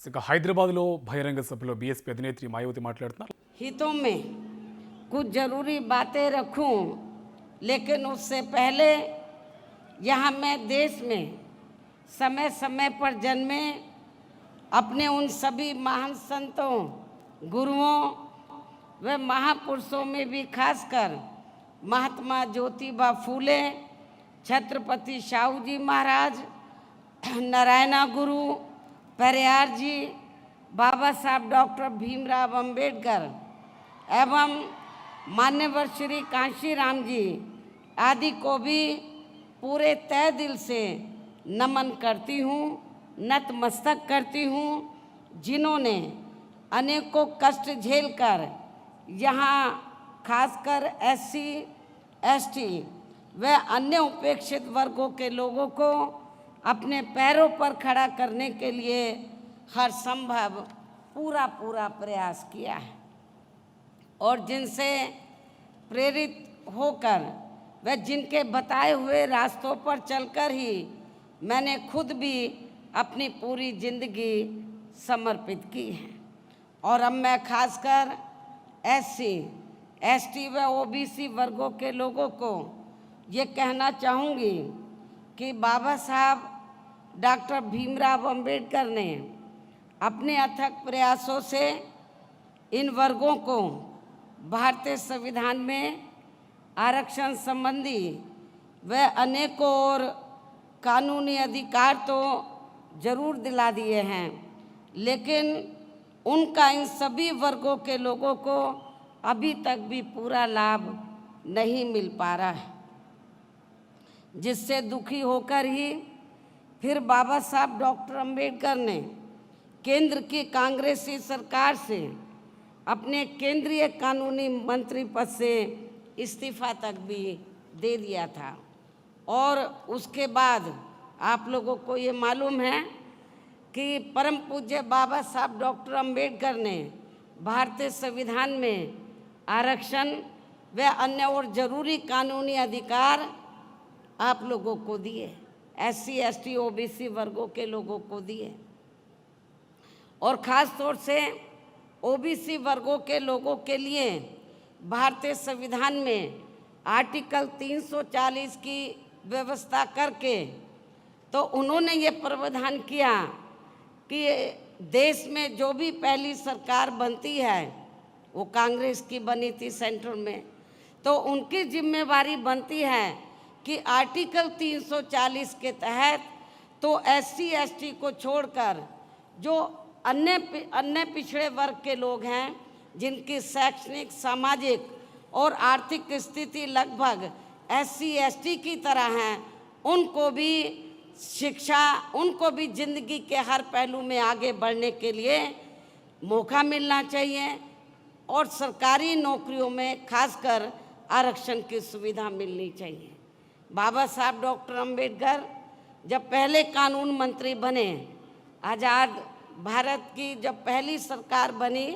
ఇక హైదరాబాద్లో బహిరంగ సభలో బీఎస్పీ అధినేత్రి మాయావతి మాట్లాడుతున్నారు. हितों में कुछ ज़रूरी बातें रखूं, लेकिन उससे पहले यहाँ मैं देश में समय समय पर जन्मे अपने उन सभी महान संतों, गुरुओं व महापुरुषों में भी खासकर महात्मा ज्योतिबा फूले, छत्रपति शाहू जी महाराज, नारायणा गुरु, पेरियार जी, बाबा साहब डॉक्टर भीमराव अंबेडकर एवं मान्यवर श्री कांशीराम जी आदि को भी पूरे तय दिल से नमन करती हूँ, नतमस्तक करती हूँ, जिन्होंने अनेकों कष्ट झेलकर यहाँ खासकर एससी, एसटी व अन्य उपेक्षित वर्गों के लोगों को अपने पैरों पर खड़ा करने के लिए हर संभव पूरा प्रयास किया है और जिनसे प्रेरित होकर व जिनके बताए हुए रास्तों पर चलकर ही मैंने खुद भी अपनी पूरी जिंदगी समर्पित की है। और अब मैं खासकर एससी, एसटी व ओबीसी वर्गों के लोगों को ये कहना चाहूँगी कि बाबा साहब डॉक्टर भीमराव अंबेडकर ने अपने अथक प्रयासों से इन वर्गों को भारतीय संविधान में आरक्षण संबंधी व अनेकों और कानूनी अधिकार तो जरूर दिला दिए हैं, लेकिन उनका इन सभी वर्गों के लोगों को अभी तक भी पूरा लाभ नहीं मिल पा रहा है, जिससे दुखी होकर ही फिर बाबा साहब डॉक्टर अंबेडकर ने केंद्र की कांग्रेसी सरकार से अपने केंद्रीय कानूनी मंत्री पद से इस्तीफा तक भी दे दिया था। और उसके बाद आप लोगों को ये मालूम है कि परम पूज्य बाबा साहब डॉक्टर अंबेडकर ने भारतीय संविधान में आरक्षण व अन्य और जरूरी कानूनी अधिकार आप लोगों को दिए, एससी, एसटी, ओबीसी वर्गों के लोगों को दिए और ख़ास तौर से ओबीसी वर्गों के लोगों के लिए भारतीय संविधान में आर्टिकल 340 की व्यवस्था करके तो उन्होंने ये प्रावधान किया कि देश में जो भी पहली सरकार बनती है वो कांग्रेस की बनी थी सेंटर में, तो उनकी जिम्मेवारी बनती है कि आर्टिकल 340 के तहत तो एससी, एसटी को छोड़कर जो अन्य पिछड़े वर्ग के लोग हैं जिनकी शैक्षणिक, सामाजिक और आर्थिक स्थिति लगभग एससी, एसटी की तरह हैं, उनको भी शिक्षा, उनको भी जिंदगी के हर पहलू में आगे बढ़ने के लिए मौका मिलना चाहिए और सरकारी नौकरियों में खासकर आरक्षण की सुविधा मिलनी चाहिए। बाबा साहब डॉक्टर अंबेडकर जब पहले कानून मंत्री बने, आज़ाद भारत की जब पहली सरकार बनी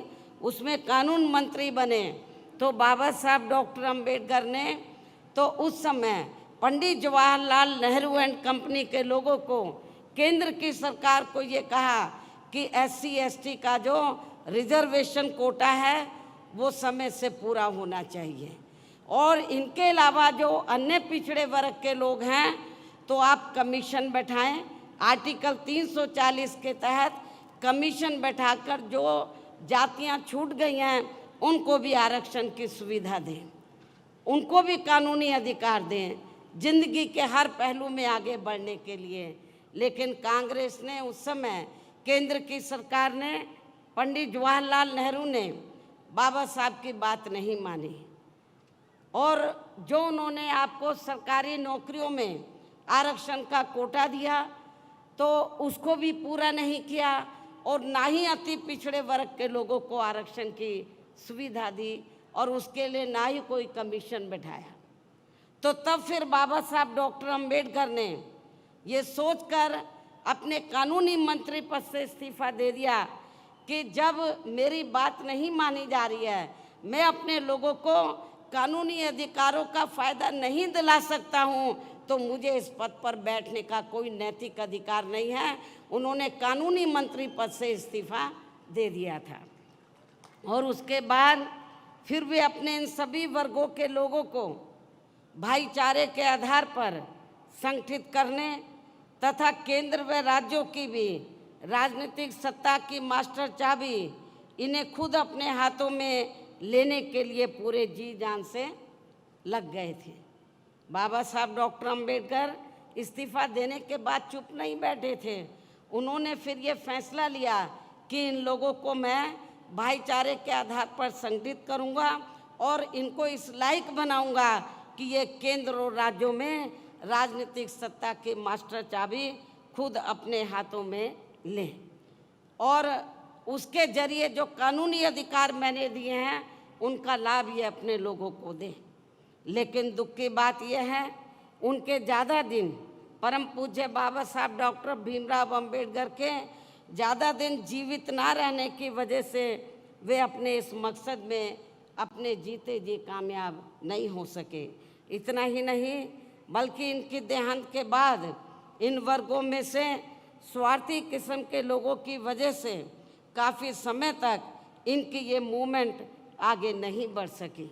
उसमें कानून मंत्री बने, तो बाबा साहब डॉक्टर अंबेडकर ने तो उस समय पंडित जवाहरलाल नेहरू एंड कंपनी के लोगों को, केंद्र की सरकार को ये कहा कि एससी, एसटी का जो रिजर्वेशन कोटा है वो समय से पूरा होना चाहिए और इनके अलावा जो अन्य पिछड़े वर्ग के लोग हैं तो आप कमीशन बैठाएं, आर्टिकल 340 के तहत कमीशन बैठाकर जो जातियां छूट गई हैं उनको भी आरक्षण की सुविधा दें, उनको भी कानूनी अधिकार दें जिंदगी के हर पहलू में आगे बढ़ने के लिए। लेकिन कांग्रेस ने उस समय, केंद्र की सरकार ने, पंडित जवाहरलाल नेहरू ने बाबा साहब की बात नहीं मानी और जो उन्होंने आपको सरकारी नौकरियों में आरक्षण का कोटा दिया तो उसको भी पूरा नहीं किया और ना ही अति पिछड़े वर्ग के लोगों को आरक्षण की सुविधा दी और उसके लिए ना ही कोई कमीशन बैठाया। तो तब फिर बाबा साहब डॉक्टर अंबेडकर ने ये सोचकर अपने कानूनी मंत्री पद से इस्तीफा दे दिया कि जब मेरी बात नहीं मानी जा रही है, मैं अपने लोगों को कानूनी अधिकारों का फ़ायदा नहीं दिला सकता हूँ, तो मुझे इस पद पर बैठने का कोई नैतिक अधिकार नहीं है उन्होंने कानूनी मंत्री पद से इस्तीफा दे दिया था। और उसके बाद फिर वे अपने इन सभी वर्गों के लोगों को भाईचारे के आधार पर संगठित करने तथा केंद्र व राज्यों की भी राजनीतिक सत्ता की मास्टर चाबी इन्हें खुद अपने हाथों में लेने के लिए पूरे जी जान से लग गए थे। बाबा साहब डॉक्टर अंबेडकर इस्तीफा देने के बाद चुप नहीं बैठे थे। उन्होंने फिर ये फैसला लिया कि इन लोगों को मैं भाईचारे के आधार पर संगठित करूंगा और इनको इस लायक बनाऊंगा कि ये केंद्र और राज्यों में राजनीतिक सत्ता की मास्टर चाबी खुद अपने हाथों में लें और उसके जरिए जो कानूनी अधिकार मैंने दिए हैं उनका लाभ ये अपने लोगों को दें। लेकिन दुख की बात यह है, उनके ज़्यादा दिन परम पूज्य बाबा साहब डॉक्टर भीमराव अंबेडकर के ज़्यादा दिन जीवित ना रहने की वजह से वे अपने इस मकसद में अपने जीते जी कामयाब नहीं हो सके। इतना ही नहीं बल्कि इनकी देहांत के बाद इन वर्गों में से स्वार्थी किस्म के लोगों की वजह से काफ़ी समय तक इनकी ये मूवमेंट आगे नहीं बढ़ सकी।